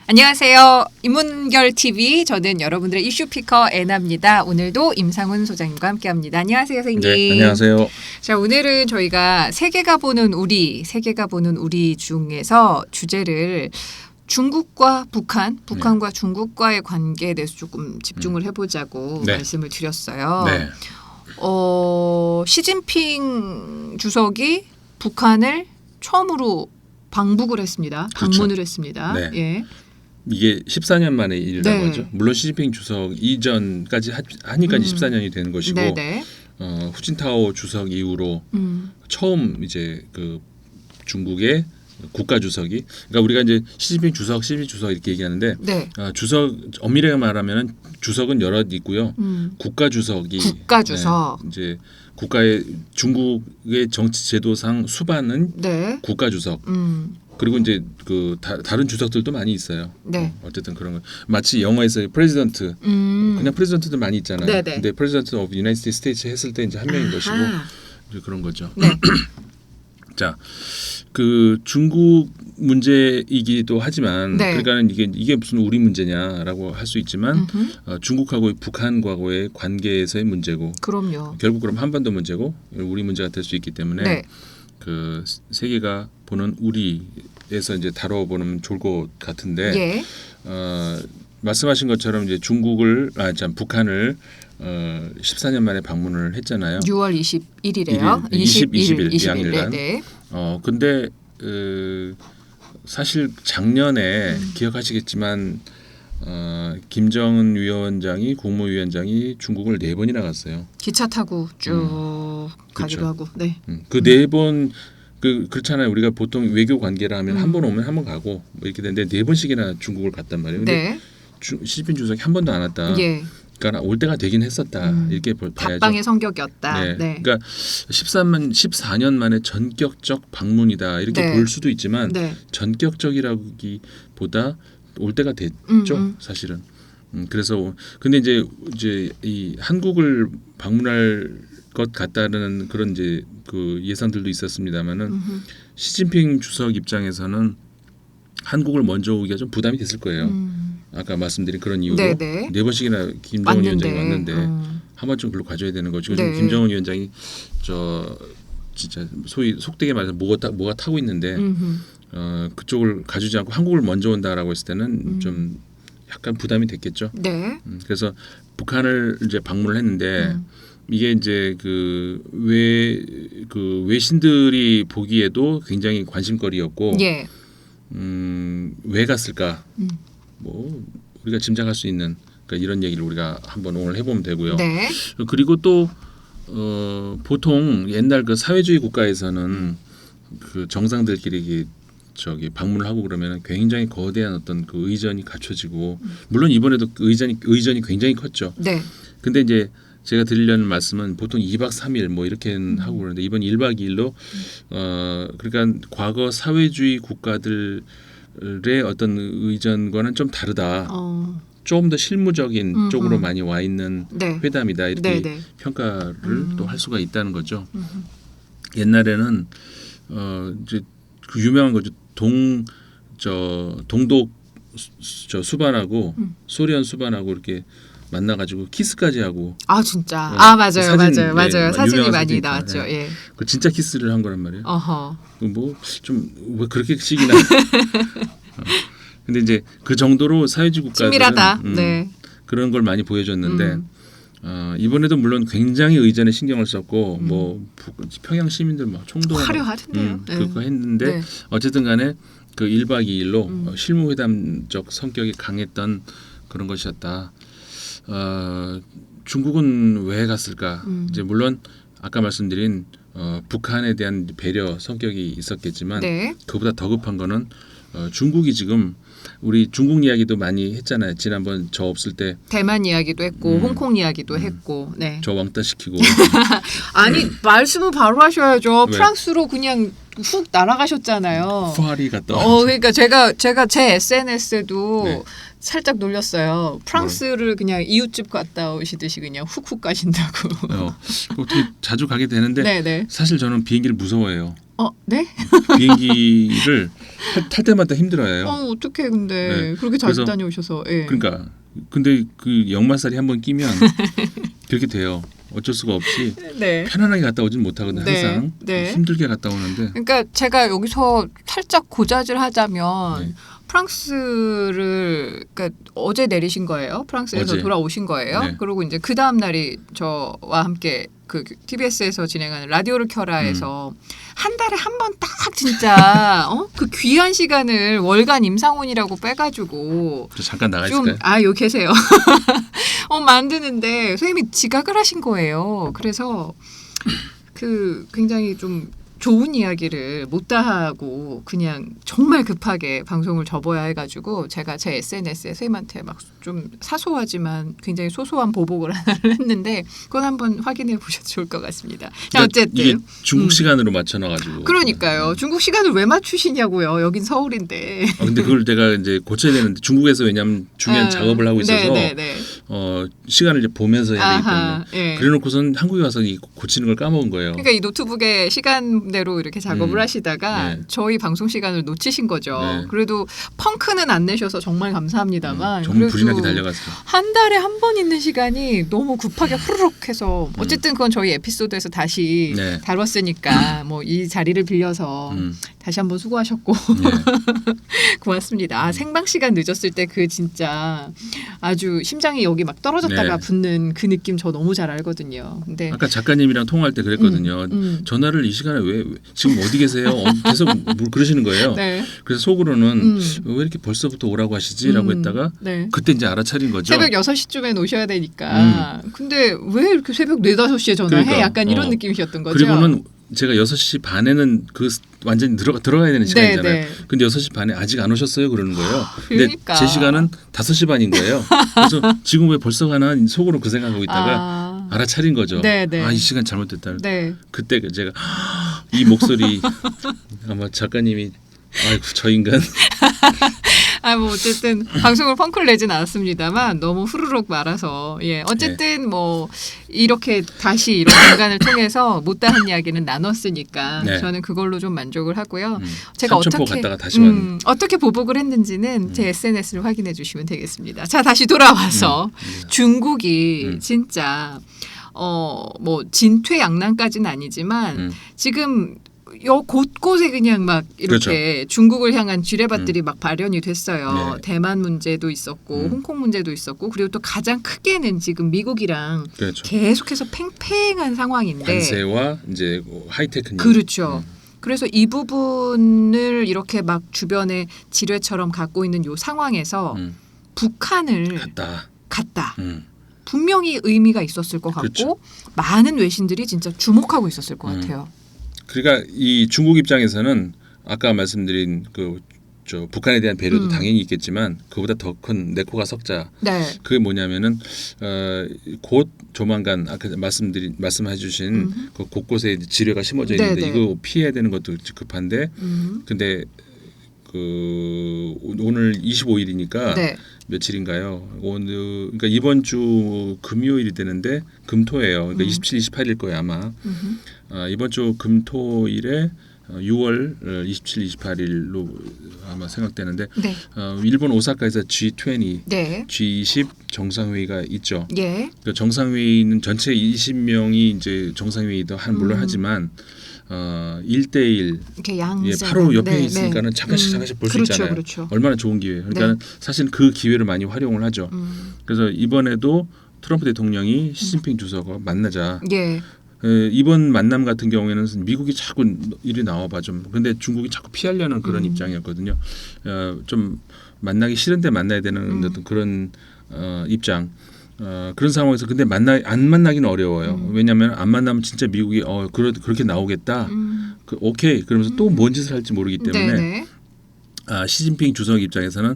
안녕하세요. 인문결TV 저는 여러분들의 이슈 피커 애나입니다. 오늘도 임상훈 소장님과 함께합니다. 안녕하세요, 선생님. 네, 안녕하세요. 자, 오늘은 저희가 세계가 보는 우리 중에서 주제를 중국과 북한과 중국과의 관계에 대해서 조금 집중을 해보자고 말씀을 드렸어요. 네. 시진핑 주석이 북한을 처음으로 방북을 했습니다. 방문을 했습니다. 네. 예. 이게 14년 만의 일이라고 하죠. 물론 시진핑 주석 이전까지 하니까 14년이 되는 것이고 후진타오 주석 이후로 처음 이제 그 중국의 국가 주석이, 그러니까 우리가 이제 시진핑 주석 이렇게 얘기하는데 주석 엄밀하게 말하면 주석은 여럿 있고요. 국가 주석이 이제 국가의 중국의 정치 제도상 수반은 국가 주석. 그리고 이제 그 다른 주석들도 많이 있어요. 어쨌든 그런 거 마치 영어에서 프레지던트 그냥 프레지던트도 많이 있잖아요. 근데 프레지던트 오브 유나이티드 스테이츠 했을 때 이제 한 명인 것이고 이제 그런 거죠. 자, 그 중국 문제이기도 하지만 그러니까는 이게 무슨 우리 문제냐라고 할 수 있지만 중국하고 북한과의 관계에서의 문제고, 그럼요. 결국 그럼 한반도 문제고 우리 문제가 될 수 있기 때문에 그 세계가 보는 우리에서 이제 다뤄보면 좋을 것 같은데 말씀하신 것처럼 이제 북한을 14년 만에 방문을 했잖아요. 6월 21일에요. 20일 양일간. 근데 사실 작년에 기억하시겠지만 김정은 위원장이 국무위원장이 중국을 4번이나 갔어요. 기차 타고 쭉 가기도 하고. 그 4번 그렇잖아요. 우리가 보통 외교 관계라 하면 한 번 오면 한 번 가고 뭐 이렇게 되는데 4번씩이나 중국을 갔단 말이에요. 근데 시진핑 주석이 한 번도 안 왔다. 그러니까 올 때가 되긴 했었다. 이렇게 봐야죠. 답방의 성격이었다. 그러니까 14년 만에 전격적 방문이다. 이렇게 볼 수도 있지만 전격적이라기보다 올 때가 됐죠. 사실은. 그래서 근데 이제 이 한국을 방문할 것 같다는 그런 이제 그 예상들도 있었습니다만은 시진핑 주석 입장에서는 한국을 먼저 오기가 좀 부담이 됐을 거예요. 아까 말씀드린 그런 이유로 4번씩이나 김정은 위원장이 왔는데 한 번쯤 글로 가져야 되는 거죠. 지금 김정은 위원장이 진짜 소위 속되게 말해서 뭐가 타고 있는데 그쪽을 가주지 않고 한국을 먼저 온다라고 했을 때는 좀 약간 부담이 됐겠죠. 그래서 북한을 이제 방문을 했는데 이게 이제 그 외신들이 보기에도 굉장히 관심거리였고 왜 갔을까? 뭐 우리가 짐작할 수 있는 그러니까 이런 얘기를 우리가 한번 오늘 해보면 되고요. 그리고 또 보통 옛날 그 사회주의 국가에서는 그 정상들끼리 방문을 하고 그러면 굉장히 거대한 어떤 그 의전이 갖춰지고 물론 이번에도 그 의전이 굉장히 컸죠. 근데 이제 제가 드리려는 말씀은 보통 2박 3일 뭐 이렇게 하고 그러는데 이번 1박 2일로 그러니까 과거 사회주의 국가들의 어떤 의전과는 좀 다르다. 조금 더 실무적인 쪽으로 많이 와 있는 회담이다. 이렇게 평가를 또 할 수가 있다는 거죠. 옛날에는 이제 그 유명한 거죠. 동독 수반하고 소련 수반하고 이렇게 만나가지고 키스까지 하고. 진짜. 맞아요. 사진이 많이 나왔죠. 그 진짜 키스를 한 거란 말이에요. 뭐 좀 왜 그렇게 식이나. 근데 이제 그 정도로 사회주의 국가들은 친밀하다. 그런 걸 많이 보여줬는데 이번에도 물론 굉장히 의전에 신경을 썼고 뭐 평양 시민들 막 총동 화려하던데요. 그거 했는데 어쨌든간에 그 1박 2일로 실무회담적 성격이 강했던 그런 것이었다. 중국은 왜 갔을까? 이제 물론 아까 말씀드린 북한에 대한 배려 성격이 있었겠지만 그보다 더 급한 거는 중국이 지금 우리 중국 이야기도 많이 했잖아요. 지난번 저 없을 때 대만 이야기도 했고 홍콩 이야기도 했고. 저 왕따 시키고 아니 말씀은 바로 하셔야죠. 프랑스로 그냥 훅 날아가셨잖아요. 파리 갔다. 그러니까 제가 제 SNS에도 네. 살짝 놀렸어요. 프랑스를 그냥 이웃집 갔다 오시듯이 그냥 훅훅 가신다고. 어떻게 자주 가게 되는데 네네. 사실 저는 비행기를 무서워해요. 네? 비행기를 탈 때마다 힘들어요. 어떻게 근데 네. 그렇게 자주 그래서 다녀오셔서. 예. 그러니까 근데 그 역마살이 한번 끼면 그렇게 돼요. 어쩔 수가 없이 네. 편안하게 갔다 오진 못하거든요. 항상 네. 힘들게 갔다 오는데. 그러니까 제가 여기서 살짝 고자질 하자면 네. 프랑스를 그러니까 어제 내리신 거예요. 프랑스에서 어제. 돌아오신 거예요. 네. 그리고 이제 그 다음 날이 저와 함께 그 TBS에서 진행하는 라디오를 켜라에서 한 달에 한 번 딱 진짜 그 귀한 시간을 월간 임상훈이라고 빼가지고 저 잠깐 나가 좀 있을까요? 여기 계세요. 만드는데 선생님이 지각을 하신 거예요. 그래서 그 굉장히 좀 좋은 이야기를 못다 하고 그냥 정말 급하게 방송을 접어야 해가지고 제가 제 SNS에 선생님한테 막 좀 사소하지만 굉장히 소소한 보복을 하나를 했는데 그건 한번 확인해 보셔도 좋을 것 같습니다. 자, 어쨌든 이게 중국 시간으로 맞춰놔가지고. 그러니까요. 중국 시간을 왜 맞추시냐고요. 여긴 서울인데. 근데 그걸 내가 이제 고쳐야 되는데 중국에서 왜냐하면 중요한 작업을 하고 있어서 시간을 이제 보면서 해야 되기 때문에 예. 그래놓고선 한국에 와서 이 고치는 걸 까먹은 거예요. 그러니까 이 노트북에 시간대로 이렇게 작업을 하시다가 네. 저희 방송 시간을 놓치신 거죠. 네. 그래도 펑크는 안 내셔서 정말 감사합니다만 정말 부진하게 달려갔어요. 한 달에 한 번 있는 시간이 너무 급하게 후루룩 해서 어쨌든 그건 저희 에피소드에서 다시 네. 다뤘으니까 뭐 이 자리를 빌려서 다시 한번 수고하셨고 고맙습니다. 생방 시간 늦었을 때 그 진짜 아주 심장이 여기 막 떨어졌다가 붙는 그 느낌 저 너무 잘 알거든요. 근데 아까 작가님이랑 통화할 때 그랬거든요. 전화를 이 시간에 왜 지금 어디 계세요? 계속 그러시는 거예요. 네. 그래서 속으로는 왜 이렇게 벌써부터 오라고 하시지라고 했다가 그때 이제 알아차린 거죠. 새벽 6시쯤에 오셔야 되니까. 근데 왜 이렇게 새벽 4, 5시에 전화해? 그러니까, 약간 이런 느낌이셨던 거죠. 그리고는 제가 6시 반에는 그 완전히 들어가야 되는 시간이잖아요. 네. 근데 6시 반에 아직 안 오셨어요? 그러는 거예요. 그러니까. 근데 제 시간은 5시 반인 거예요. 그래서 지금 왜 벌써 가나 속으로 그 생각하고 있다가 알아차린 거죠. 이 시간 잘못됐다. 그때 제가 이 목소리 아마 작가님이 아이고 저 인간 뭐 어쨌든 방송을 펑크를 내진 않았습니다만 너무 후루룩 말아서 어쨌든 뭐 이렇게 다시 이런 공간을 통해서 못다한 이야기는 나눴으니까 저는 그걸로 좀 만족을 하고요. 제가 어떻게 보복을 했는지는 제 SNS를 확인해 주시면 되겠습니다. 자, 다시 돌아와서 중국이 진짜 뭐 진퇴양난까지는 아니지만 지금 곳곳에 그냥 막 이렇게 중국을 향한 지뢰밭들이 막 발현이 됐어요. 대만 문제도 있었고 홍콩 문제도 있었고 그리고 또 가장 크게는 지금 미국이랑 계속해서 팽팽한 상황인데 관세와 이제 하이테크 그렇죠. 그래서 이 부분을 이렇게 막 주변에 지뢰처럼 갖고 있는 요 상황에서 북한을 갔다. 분명히 의미가 있었을 것 같고 많은 외신들이 진짜 주목하고 있었을 것 같아요. 그러니까 이 중국 입장에서는 아까 말씀드린 북한에 대한 배려도 당연히 있겠지만 그보다 더 큰 내 코가 석자. 그게 뭐냐면은 곧 조만간 아까 말씀해주신 그 곳곳에 이제 지뢰가 심어져 있는데 이거 피해야 되는 것도 급한데 근데 오늘 25일이니까 며칠인가요? 오늘 그러니까 이번 주 금요일이 되는데 금토예요. 그러니까 27, 28일 거예요 아마. 이번 주 금토일에 6월 27, 28일로 아마 생각되는데 일본 오사카에서 G20, G20 정상회의가 있죠. 그 정상회의는 전체 20명이 이제 정상회의도 물론 하지만 1대1 바로 옆에 있으니까는 잠깐씩 볼 수 있잖아요. 얼마나 좋은 기회예요. 그러니까 사실 그 기회를 많이 활용을 하죠. 그래서 이번에도 트럼프 대통령이 시진핑 주석과 만나자. 이번 만남 같은 경우에는 미국이 자꾸 이리 나와봐 좀. 근데 중국이 자꾸 피하려는 그런 입장이었거든요. 좀 만나기 싫은데 만나야 되는 어떤 그런 입장. 그런 상황에서 근데 안 만나기는 어려워요. 왜냐하면 안 만나면 진짜 미국이 그렇게 나오겠다. 오케이 그러면서 또 뭔 짓을 할지 모르기 때문에 시진핑 주석 입장에서는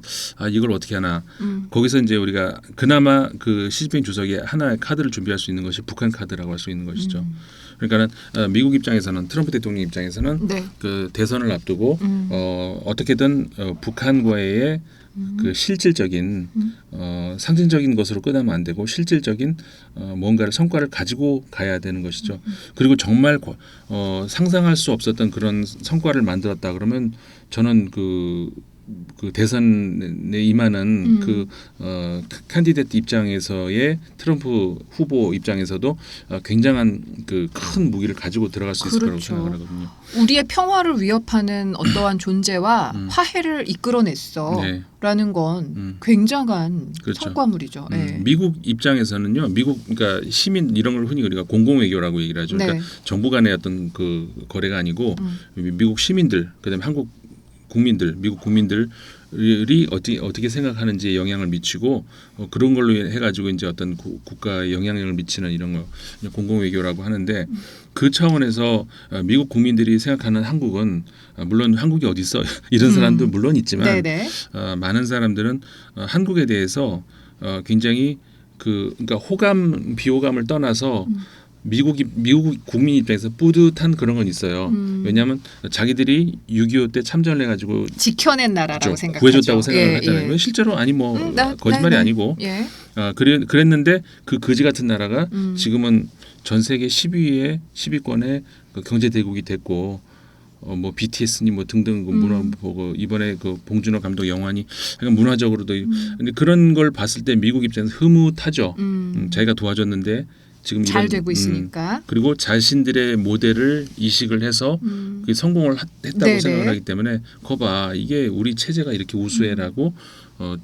이걸 어떻게 하나. 거기서 이제 우리가 그나마 그 시진핑 주석이 하나의 카드를 준비할 수 있는 것이 북한 카드라고 할 수 있는 것이죠. 그러니까는 미국 입장에서는 트럼프 대통령 입장에서는 네. 그 대선을 앞두고 어떻게든 북한과의 그 실질적인 상징적인 것으로 끝나면 안 되고 실질적인 뭔가를 성과를 가지고 가야 되는 것이죠. 그리고 정말 상상할 수 없었던 그런 성과를 만들었다 그러면 저는 그 대선에 임하는 캔디데이트 입장에서의 트럼프 후보 입장에서도 굉장한 그 큰 무기를 가지고 들어갈 수 있을 거라고 생각하거든요. 우리의 평화를 위협하는 어떠한 존재와 화해를 이끌어냈어라는 건 굉장한 그렇죠. 성과물이죠. 네. 미국 입장에서는요. 미국 그러니까 시민 이런 걸 흔히 우리가 공공외교라고 얘기를 하죠. 네. 그러니까 정부 간의 어떤 그 거래가 아니고 미국 시민들 그다음에 한국 국민들, 미국 국민들이 어떻게 생각하는지에 영향을 미치고 그런 걸로 해가지고 이제 어떤 국가에 영향력을 미치는 이런 거 공공외교라고 하는데 그 차원에서 미국 국민들이 생각하는 한국은 물론 한국이 어디 있어 이런 사람도 물론 있지만 많은 사람들은 한국에 대해서 굉장히 그러니까 비호감을 떠나서 미국 국민 입장에서 뿌듯한 그런 건 있어요. 왜냐하면 자기들이 6.25 때 참전을 해가지고 지켜낸 나라라고 그렇죠. 생각하죠. 구해줬다고 생각을 하잖아요. 실제로 아니 거짓말이 아니고 그랬는데 그 거지 같은 나라가 지금은 전 세계 10위권의 그 경제 대국이 됐고 뭐 BTS니 뭐 등등 문화 보고 이번에 그 봉준호 감독 영화니 그러니까 문화적으로도 근데 그런 걸 봤을 때 미국 입장에서 흐뭇하죠. 자기가 도와줬는데. 지금 잘 되고 있으니까 그리고 자신들의 모델을 이식을 해서 그 성공을 했다고 생각을 하기 때문에 거봐 이게 우리 체제가 이렇게 우수해라고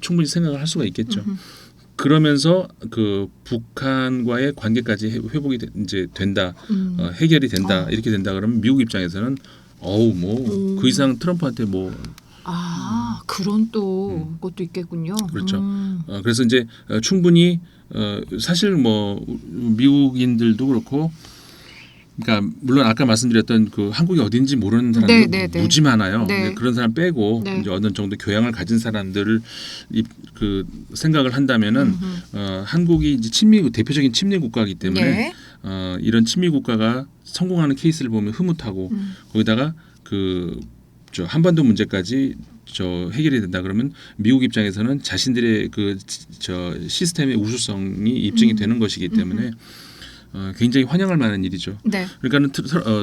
충분히 생각을 할 수가 있겠죠. 그러면서 그 북한과의 관계까지 회복이 이제 된다, 해결이 된다 이렇게 된다 그러면 미국 입장에서는 그 이상 트럼프한테 그런 또 것도 있겠군요. 그렇죠. 그래서 이제 충분히 사실 뭐 미국인들도 그렇고, 그러니까 물론 아까 말씀드렸던 그 한국이 어딘지 모르는 사람들 무지 많아요. 그런 사람 빼고 이제 어느 정도 교양을 가진 사람들을 그 생각을 한다면은 한국이 이제 대표적인 친미 국가이기 때문에 이런 친미 국가가 성공하는 케이스를 보면 흐뭇하고 거기다가 한반도 문제까지 해결이 된다 그러면 미국 입장에서는 자신들의 시스템의 우수성이 입증이 되는 것이기 때문에 굉장히 환영할 만한 일이죠. 그러니까는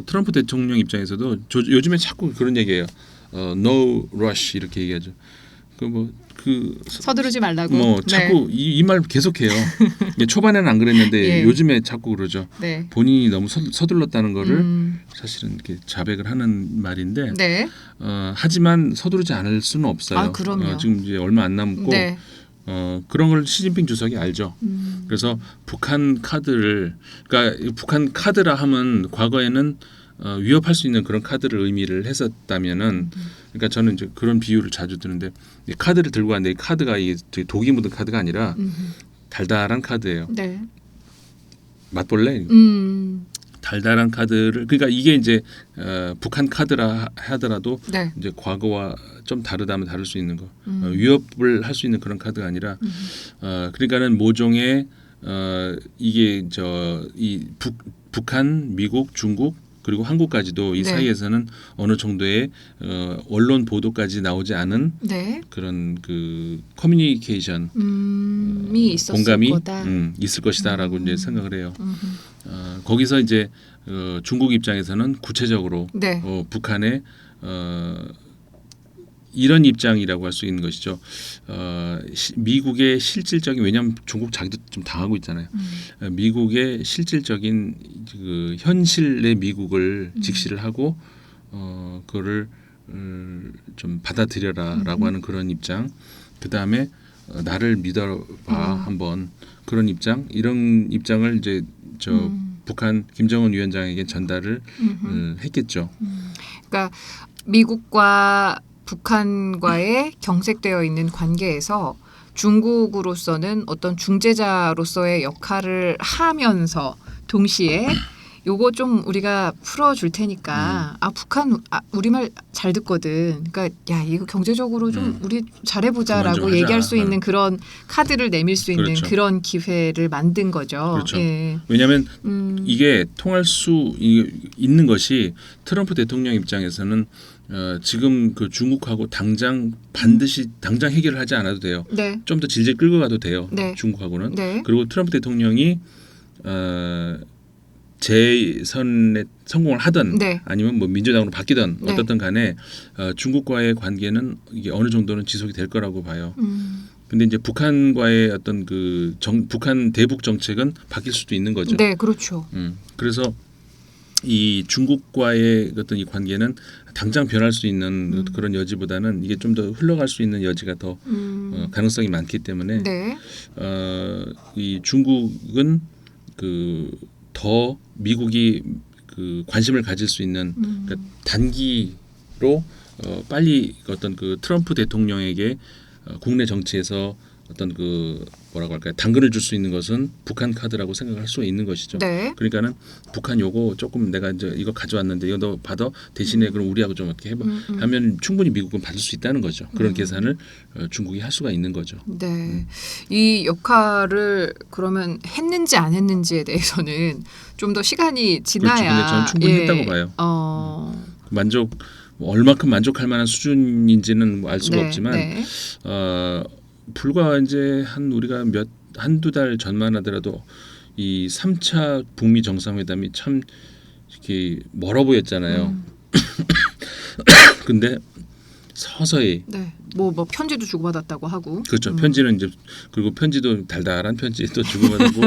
트럼프 대통령 입장에서도 요즘에 자꾸 그런 얘기해요. No rush 이렇게 얘기하죠. 서두르지 말라고. 자꾸 이 말 계속해요. 초반에는 안 그랬는데 요즘에 자꾸 그러죠. 본인이 너무 서둘렀다는 거를 사실은 이렇게 자백을 하는 말인데 하지만 서두르지 않을 수는 없어요. 지금 이제 얼마 안 남고 그런 걸 시진핑 주석이 알죠. 그래서 북한 카드라 하면 과거에는 위협할 수 있는 그런 카드를 의미를 했었다면은 그러니까 저는 이제 그런 비유를 자주 드는데 이 카드를 들고 왔는데 이 카드가 이게 독이 묻은 카드가 아니라 달달한 카드예요. 맛볼래? 달달한 카드를 그러니까 이게 이제 북한 카드라 하더라도 이제 과거와 좀 다르다면 다를 수 있는 거 위협을 할 수 있는 그런 카드가 아니라 그러니까는 모종의 이게 북한, 미국, 중국 그리고 한국까지도 이 사이에서는 어느 정도의 언론 보도까지 나오지 않은 그런 그 커뮤니케이션 공감이 있을 것이다라고 이제 생각을 해요. 거기서 이제 중국 입장에서는 구체적으로 북한의 이런 입장이라고 할 수 있는 것이죠. 미국의 실질적인 왜냐하면 중국 자기도 좀 당하고 있잖아요. 미국의 실질적인 그 현실의 미국을 직시를 하고 그거를 좀 받아들여라라고 하는 그런 입장. 그 다음에 나를 믿어봐 한번 그런 입장. 이런 입장을 이제 북한 김정은 위원장에게 전달을 했겠죠. 그러니까 미국과 북한과의 경색되어 있는 관계에서 중국으로서는 어떤 중재자로서의 역할을 하면서 동시에 요거 좀 우리가 풀어줄 테니까 북한 우리말 잘 듣거든. 그러니까 야 이거 경제적으로 좀 우리 잘해보자라고 하자. 얘기할 수 있는 그런 카드를 내밀 수 있는 그렇죠. 그런 기회를 만든 거죠. 그렇죠. 예. 왜냐하면 이게 통할 수 있는 것이 트럼프 대통령 입장에서는 지금 그 중국하고 반드시 당장 해결을 하지 않아도 돼요. 네. 좀 더 질질 끌고 가도 돼요. 네. 중국하고는. 네. 그리고 트럼프 대통령이 재선에 성공을 하든 네. 아니면 뭐 민주당으로 바뀌든 네. 어떻든 간에 중국과의 관계는 이게 어느 정도는 지속이 될 거라고 봐요. 근데 이제 북한과의 어떤 북한 대북 정책은 바뀔 수도 있는 거죠. 네, 그렇죠. 그래서 이 중국과의 어떤 이 관계는 당장 변할 수 있는 그런 여지보다는 이게 좀 더 흘러갈 수 있는 여지가 더 가능성이 많기 때문에 네. 이 중국은 더 미국이 관심을 가질 수 있는 그러니까 단기로 빨리 어떤 트럼프 대통령에게 국내 정치에서 어떤 뭐라고 할까요? 당근을 줄 수 있는 것은 북한 카드라고 생각할 수 있는 것이죠. 네. 그러니까는 북한 요거 조금 내가 이제 이거 가져왔는데 이거 너 받아 대신에 그럼 우리하고 좀 어떻게 해봐 하면 충분히 미국은 받을 수 있다는 거죠. 그런 계산을 중국이 할 수가 있는 거죠. 네. 이 역할을 그러면 했는지 안 했는지에 대해서는 좀 더 시간이 지나야. 그렇죠. 근데 저는 충분히 했다고 봐요. 얼마큼 만족할 만한 수준인지는 뭐 알 수가 네, 없지만 네. 불과 이제 우리가 한두 달 전만 하더라도 이 3차 북미 정상회담이 참 이렇게 멀어 보였잖아요. 근데 서서히 네. 뭐 편지도 주고받았다고 하고. 그렇죠. 편지는 이제 그리고 편지도 달달한 편지 또 주고받고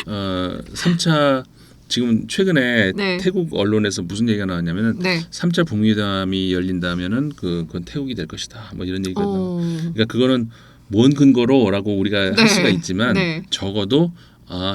3차 지금 최근에 네. 태국 언론에서 무슨 얘기가 나왔냐면은 네. 3차 북미회담이 열린다면은 그건 태국이 될 것이다. 뭐 이런 얘기가 나와요. 그러니까 그거는 뭔 근거로라고 우리가 네. 할 수가 있지만 네. 적어도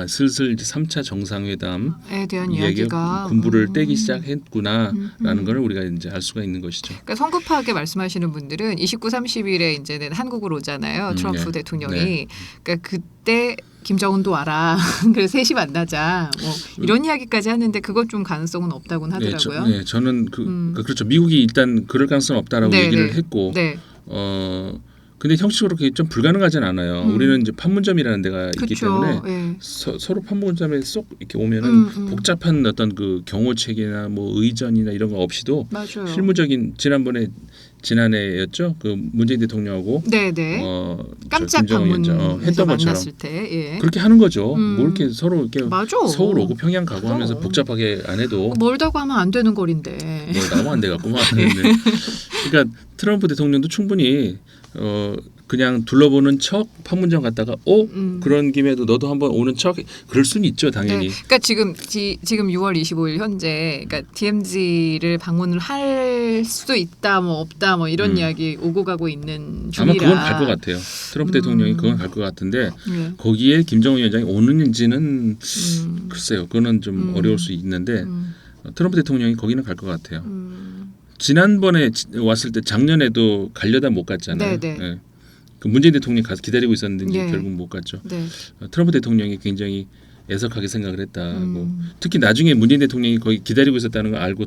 슬슬 이제 3차 정상회담에 대한 이야기가 군부를 떼기 시작했구나라는 걸 우리가 이제 알 수가 있는 것이죠. 그러니까 성급하게 말씀하시는 분들은 29, 30일에 이제는 한국으로 오잖아요. 트럼프 네. 대통령이. 네. 그러니까 그때 김정은도 와라. 그래서 셋이 만나자. 뭐 이런 이야기까지 하는데 그건 좀 가능성은 없다고는 하더라고요. 네, 저는 그렇죠. 미국이 일단 그럴 가능성은 없다라고 네, 얘기를 네. 했고 네. 근데 형식적으로 그게 좀 불가능하진 않아요. 우리는 이제 판문점이라는 데가 있기 그쵸. 때문에 네. 서로 판문점에 쏙 이렇게 오면은 복잡한 어떤 경호책이나 뭐 의전이나 이런 거 없이도 맞아요. 실무적인 지난해였죠. 문재인 대통령하고 네네. 깜짝 김정은 방문 위원장, 했던 것처럼 만났을 때. 예. 그렇게 하는 거죠. 뭐 이렇게 서로 이렇게 맞아. 서울 오고 평양 가고 그럼. 하면서 복잡하게 안 해도 멀다고 하면 안 되는 거리인데. 뭐 나무 안 돼갖고만. 그러니까 트럼프 대통령도 충분히 그냥 둘러보는 척 판문점 갔다가 그런 김에도 너도 한번 오는 척 그럴 수는 있죠 당연히. 네. 그러니까 지금 6월 25일 현재 그러니까 DMZ를 방문을 할 수도 있다 뭐 없다 뭐 이런 이야기 오고 가고 있는 중이라. 아마 그건 갈 것 같아요. 트럼프 대통령이 그건 갈 것 같은데 네. 거기에 김정은 위원장이 오는지는 글쎄요. 그거는 좀 어려울 수 있는데 트럼프 대통령이 거기는 갈 것 같아요. 지난번에 왔을 때 작년에도 가려다 못 갔잖아요. 네, 네. 네. 그 문재인 대통령이 가서 기다리고 있었는데 이제 네. 결국 못 갔죠. 네. 트럼프 대통령이 굉장히 애석하게 생각을 했다고. 특히 나중에 문재인 대통령이 거기 기다리고 있었다는 걸 알고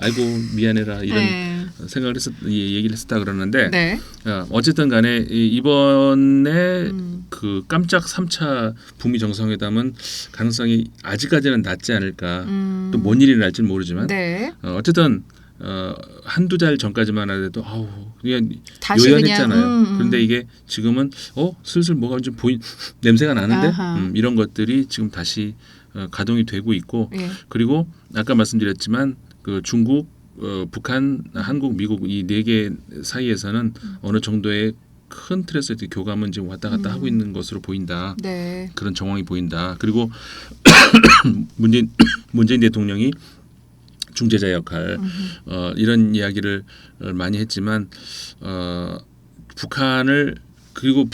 아이고 미안해라 이런 네. 생각을 얘기를 했었다 그러는데 네. 어쨌든 간에 이번에 그 깜짝 3차 북미 정상회담은 가능성이 아직까지는 낮지 않을까. 또 뭔 일이 날지는 모르지만 네. 어쨌든 한두 달 전까지만 하더라도 그냥 다시 요연했잖아요. 그냥, 그런데 이게 지금은 슬슬 뭐가 좀 냄새가 나는데 이런 것들이 지금 다시 가동이 되고 있고 예. 그리고 아까 말씀드렸지만 그 중국, 북한, 한국, 미국 이 네 개 사이에서는 어느 정도의 큰 틀에서 교감은 지금 왔다 갔다 하고 있는 것으로 보인다. 네. 그런 정황이 보인다. 그리고 문재인 대통령이 중재자 역할 이런 이야기를 많이 했지만 북한을 그리고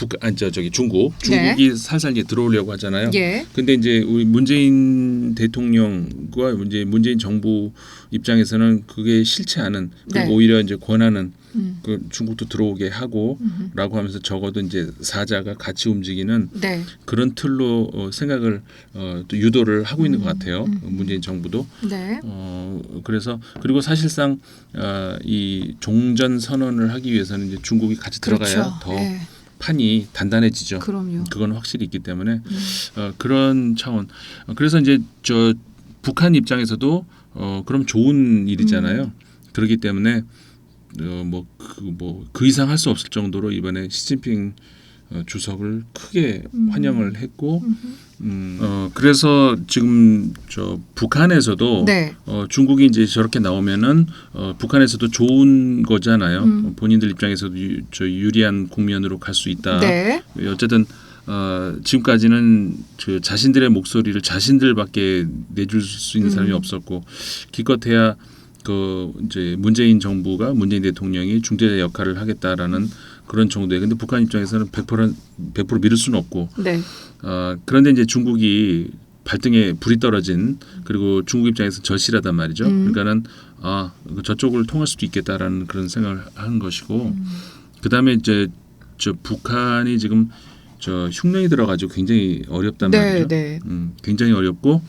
중국이 네. 살살 이제 들어오려고 하잖아요. 예. 근데 이제 우리 문재인 대통령과 문재인 정부 입장에서는 그게 싫지 않은 그리고 네. 오히려 이제 권하는 그 중국도 들어오게 하고라고 하면서 적어도 이제 사자가 같이 움직이는 네. 그런 틀로 생각을 또 유도를 하고 있는 것 같아요. 문재인 정부도. 네. 그래서 그리고 사실상 이 종전 선언을 하기 위해서는 이제 중국이 같이 들어가야 그렇죠. 더 네. 판이 단단해지죠. 그럼요. 그건 확실히 있기 때문에 그런 차원. 그래서 이제 저 북한 입장에서도 그럼 좋은 일이잖아요. 그렇기 때문에 그 이상 할 수 없을 정도로 이번에 시진핑 주석을 크게 환영을 했고, 그래서 지금 저 북한에서도 네. 중국이 이제 저렇게 나오면은 북한에서도 좋은 거잖아요. 본인들 입장에서도 저 유리한 국면으로 갈 수 있다. 네. 어쨌든 지금까지는 그 자신들의 목소리를 자신들밖에 내줄 수 있는 사람이 없었고 기껏해야 그 이제 문재인 정부가 문재인 대통령이 중재자 역할을 하겠다라는 그런 정도에 근데 북한 입장에서는 100% 믿을 수는 없고 네. 그런데 이제 중국이 발등에 불이 떨어진 그리고 중국 입장에서 절실하단 말이죠. 그러니까는 저쪽을 통할 수도 있겠다라는 그런 생각을 하는 것이고 그다음에 이제 저 북한이 지금 저 흉년이 들어가지고 굉장히 어렵단 말이죠. 네. 굉장히 어렵고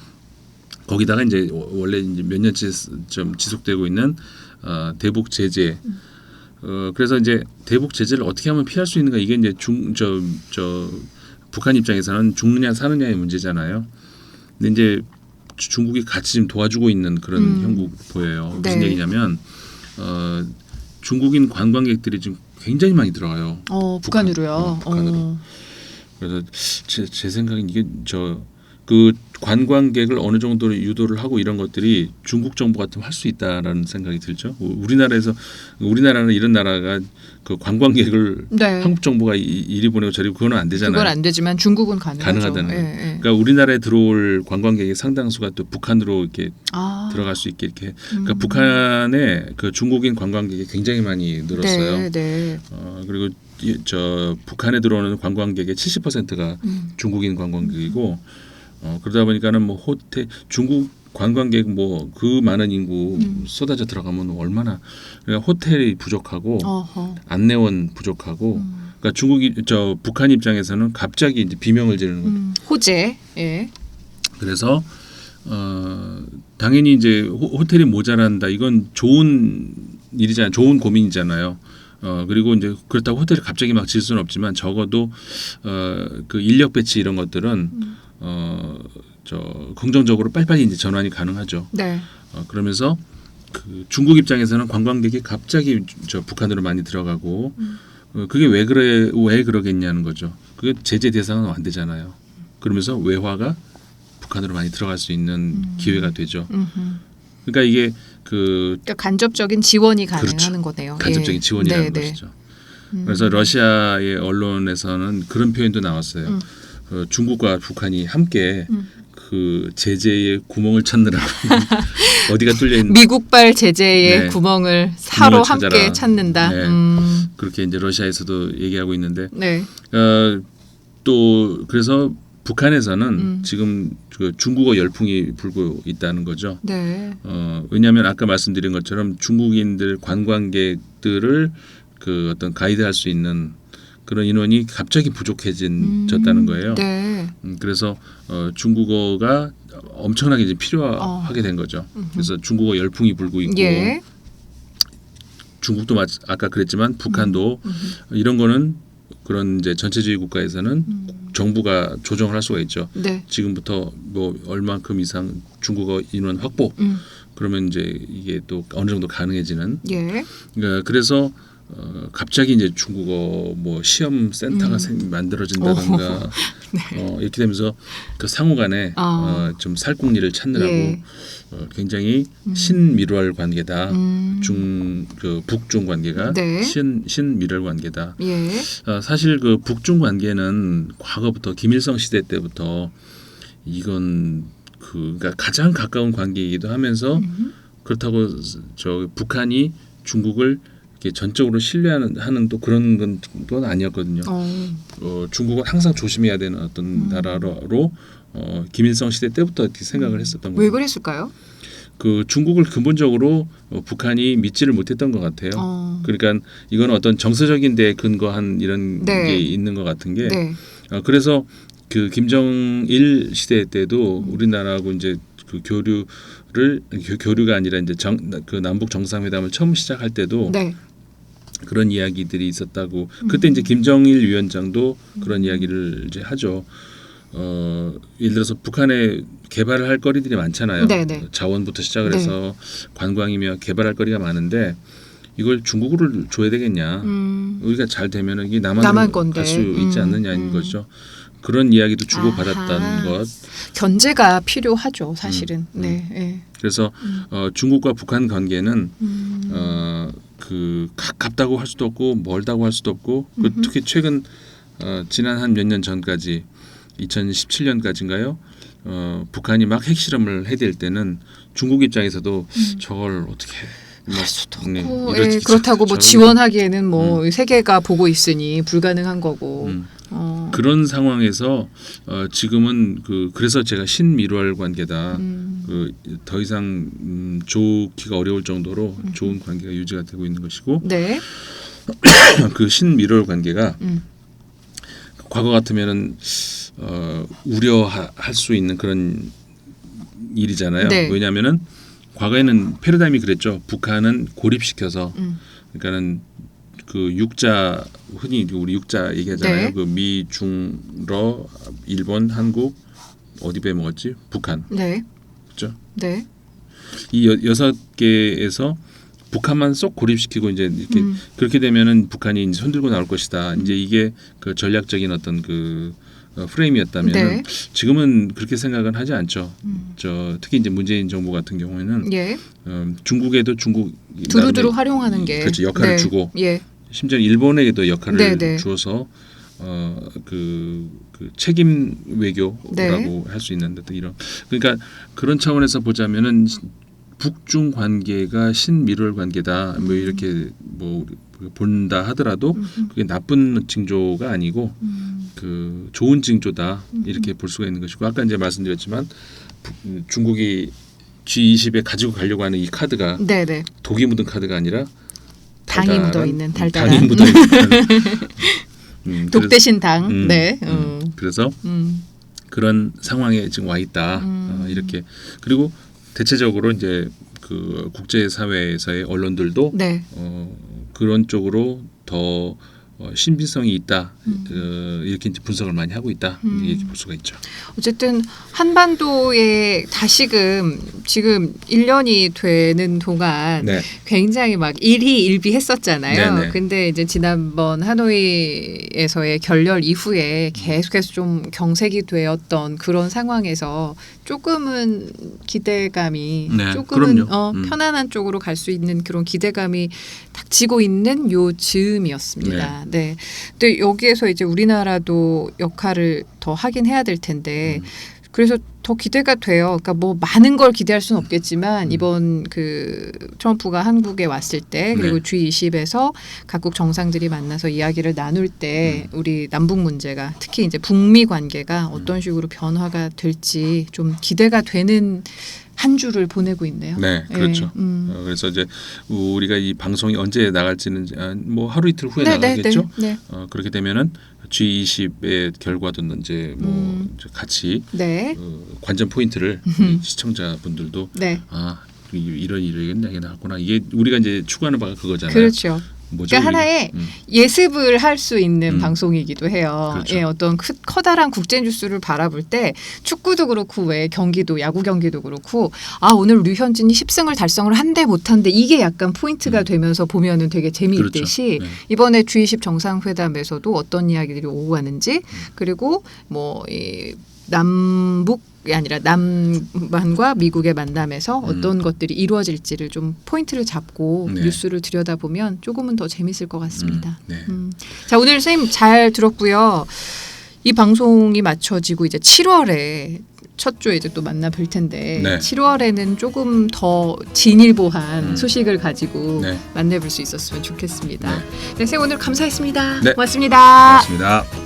거기다가 이제 원래 이제 몇 년째 좀 지속되고 있는 대북 제재. 그래서 이제 대북 제재를 어떻게 하면 피할 수 있는가 이게 이제 북한 입장에서는 죽느냐 사느냐의 문제잖아요. 근데 이제 중국이 같이 지금 도와주고 있는 그런 형국 보여요. 무슨 네. 얘기냐면 중국인 관광객들이 지금 굉장히 많이 들어가요. 북한으로요. 북한으로. 그래서 제 생각엔 이게 그 관광객을 어느 정도 유도를 하고 이런 것들이 중국 정부 같으면 할 수 있다라는 생각이 들죠. 우리나라는 이런 나라가 그 관광객을 네. 한국 정부가 이리 보내고 저리 그거는 안 되잖아요. 그건 안 되지만 중국은 가능하다는 거예요. 예. 그러니까 우리나라에 들어올 관광객의 상당수가 또 북한으로 이렇게 들어갈 수 있게 이렇게. 그러니까 북한에 그 중국인 관광객이 굉장히 많이 늘었어요. 네. 그리고 저 북한에 들어오는 관광객의 70%가 중국인 관광객이고. 그러다 보니까는 뭐 호텔 중국 관광객 뭐 그 많은 인구 쏟아져 들어가면 얼마나 그러니까 호텔이 부족하고 안내원 부족하고 그러니까 북한 입장에서는 갑자기 이제 비명을 지르는 거죠. 호재. 예. 그래서 당연히 이제 호텔이 모자란다. 이건 좋은 일이잖아요. 좋은 고민이잖아요. 그리고 이제 그렇다고 호텔을 갑자기 막 질 수는 없지만 적어도 그 인력 배치 이런 것들은 긍정적으로 빨리빨리 이제 전환이 가능하죠. 네. 그러면서 그 중국 입장에서는 관광객이 갑자기 북한으로 많이 들어가고 그게 왜 그러겠냐는 거죠. 그게 제재 대상은 안 되잖아요. 그러면서 외화가 북한으로 많이 들어갈 수 있는 기회가 되죠. 그러니까 이게 그러니까 간접적인 지원이 가능한 그렇죠. 거네요. 간접적인 지원이라는 것이죠. 그래서 러시아의 언론에서는 그런 표현도 나왔어요. 중국과 북한이 함께 그 제재의 구멍을 찾느라고 어디가 뚫려 있는 미국발 제재의 구멍을 서로 함께 찾는다. 네. 그렇게 이제 러시아에서도 얘기하고 있는데 네. 또 그래서 북한에서는 지금 그 중국어 열풍이 불고 있다는 거죠. 네. 왜냐하면 아까 말씀드린 것처럼 중국인들 관광객들을 그 어떤 가이드할 수 있는 그런 인원이 갑자기 부족해졌다는 거예요. 네. 그래서 중국어가 엄청나게 이제 필요하게 된 거죠. 그래서 중국어 열풍이 불고 있고 예. 중국도 아까 그랬지만 북한도 이런 거는 그런 이제 전체주의 국가에서는 정부가 조정을 할 수가 있죠. 네. 지금부터 뭐 얼만큼 이상 중국어 인원 확보. 그러면 이제 이게 또 어느 정도 가능해지는. 예. 그래서 갑자기 이제 중국어 뭐 시험 센터가 만들어진다든가 네. 이렇게 되면서 그 상호간에 좀 살궁리를 찾느라고 예. 굉장히 신미월 관계다. 그 북중 관계가 네. 신미월 관계다. 예. 사실 그 북중 관계는 과거부터 김일성 시대 때부터 이건 그러니까 가장 가까운 관계이기도 하면서 그렇다고 북한이 중국을 이렇게 전적으로 신뢰하는 또 그런 건 아니었거든요. 중국은 항상 조심해야 되는 어떤 나라로 김일성 시대 때부터 이렇게 생각을 했었던 거예요. 왜 그랬을까요? 그 중국을 근본적으로 북한이 믿지를 못했던 것 같아요. 그러니까 이건 어떤 정서적인 데 근거한 이런 네. 게 있는 것 같은 게 네. 그래서 그 김정일 시대 때도 우리나라하고 이제 그 교류가 아니라 이제 그 남북 정상회담을 처음 시작할 때도 네. 그런 이야기들이 있었다고. 그때 이제 김정일 위원장도 그런 이야기를 이제 하죠. 예를 들어서 북한에 개발을 할 거리들이 많잖아요. 네네. 자원부터 시작을 해서 관광이며 개발할 거리가 많은데 이걸 중국을 줘야 되겠냐. 우리가 잘 되면 이게 남한 건데 갈 수 있지 않느냐는 거죠. 그런 이야기도 주고받았다는 것. 견제가 필요하죠, 사실은. 네. 네. 그래서 중국과 북한 관계는 그 가깝다고 할 수도 없고 멀다고 할 수도 없고 특히 최근 지난 한 몇 년 전까지 2017년까지인가요? 북한이 막 핵실험을 해댈 때는 중국 입장에서도 저걸 어떻게 할 수도 없고 그렇다고 뭐 지원하기에는 뭐 세계가 보고 있으니 불가능한 거고. 그런 상황에서 지금은 그래서 제가 신미월 관계다. 더 이상 좋기가 어려울 정도로 좋은 관계가 유지가 되고 있는 것이고 네. 그 신미월 관계가 과거 같으면은 우려할 수 있는 그런 일이잖아요. 네. 왜냐하면은 과거에는 패러다임이 그랬죠. 북한은 고립시켜서 그러니까는 그 육자 흔히 우리 육자 얘기하잖아요. 네. 그 미, 중, 러, 일본, 한국 어디 빼먹었지? 북한. 네. 그렇죠? 네. 이 6개에서 북한만 쏙 고립시키고 이제 이렇게 그렇게 되면은 북한이 이제 손들고 나올 것이다. 이제 이게 그 전략적인 어떤 그 프레임이었다면 네. 지금은 그렇게 생각은 하지 않죠. 특히 이제 문재인 정부 같은 경우에는 예. 중국에도 중국 두루두루 활용하는 게 그렇죠. 역할을 네. 주고 예. 심지어 일본에게도 역할을 네네. 주어서 그 책임 외교라고 네. 할 수 있는데 또 이런 그러니까 그런 차원에서 보자면은 북중 관계가 신미월 관계다 뭐 이렇게 뭐 본다 하더라도 그게 나쁜 징조가 아니고 그 좋은 징조다 이렇게 볼 수가 있는 것이고 아까 이제 말씀드렸지만 중국이 G20에 가지고 가려고 하는 이 카드가 네네. 독이 묻은 카드가 아니라 당이 묻어 있는 달달한. 당이 묻어 있는 독 대신 당. 네. 그래서 그런 상황에 지금 와 있다 이렇게 그리고 대체적으로 이제 그 국제 사회에서의 언론들도 네. 그런 쪽으로 더 신빙성이 있다 이렇게 이제 분석을 많이 하고 있다 이렇게 볼 수가 있죠. 어쨌든 한반도에 다시금 지금 1년이 되는 동안 네. 굉장히 막 일희일비했었잖아요. 네네. 근데 이제 지난번 하노이에서의 결렬 이후에 계속해서 좀 경색이 되었던 그런 상황에서 조금은 기대감이 네, 조금은 그럼요. 편안한 쪽으로 갈 수 있는 그런 기대감이 닥치고 있는 요 즈음이었습니다. 네. 근데 여기에서 이제 우리나라도 역할을 더 하긴 해야 될 텐데 그래서 더 기대가 돼요. 그러니까 뭐 많은 걸 기대할 수는 없겠지만 이번 그 트럼프가 한국에 왔을 때 그리고 G20에서 각국 정상들이 만나서 이야기를 나눌 때 우리 남북 문제가 특히 이제 북미 관계가 어떤 식으로 변화가 될지 좀 기대가 되는 한 주를 보내고 있네요. 네, 그렇죠. 그래서 이제 우리가 이 방송이 언제 나갈지는 뭐 하루 이틀 후에 나가겠죠. 네. 그렇게 되면은 G20의 결과도 이제 뭐 같이 관전 포인트를 시청자분들도 이런 이야기는 하구나. 이게 우리가 이제 추구하는 바가 그거잖아요. 그렇죠. 뭐죠, 그러니까 하나의 예습을 할 수 있는 방송이기도 해요. 그렇죠. 예, 어떤 커다란 국제 뉴스를 바라볼 때 축구도 그렇고 왜 경기도 야구 경기도 그렇고 오늘 류현진이 10승을 달성을 한대 못한데 이게 약간 포인트가 되면서 보면은 되게 재미있듯이 그렇죠. 이번에 G20 정상회담에서도 어떤 이야기들이 오고 가는지 그리고 뭐 이 남북이 아니라 남한과 미국의 만남에서 어떤 것들이 이루어질지를 좀 포인트를 잡고 뉴스를 들여다보면 조금은 더 재밌을 것 같습니다. 자, 오늘 선생님 잘 들었고요. 이 방송이 맞춰지고 이제 7월에 첫 주에 이제 또 만나 뵐 텐데 7월에는 조금 더 진일보한 소식을 가지고 만나볼 수 있었으면 좋겠습니다. 네, 선생님 오늘 감사했습니다. 고맙습니다. 고맙습니다.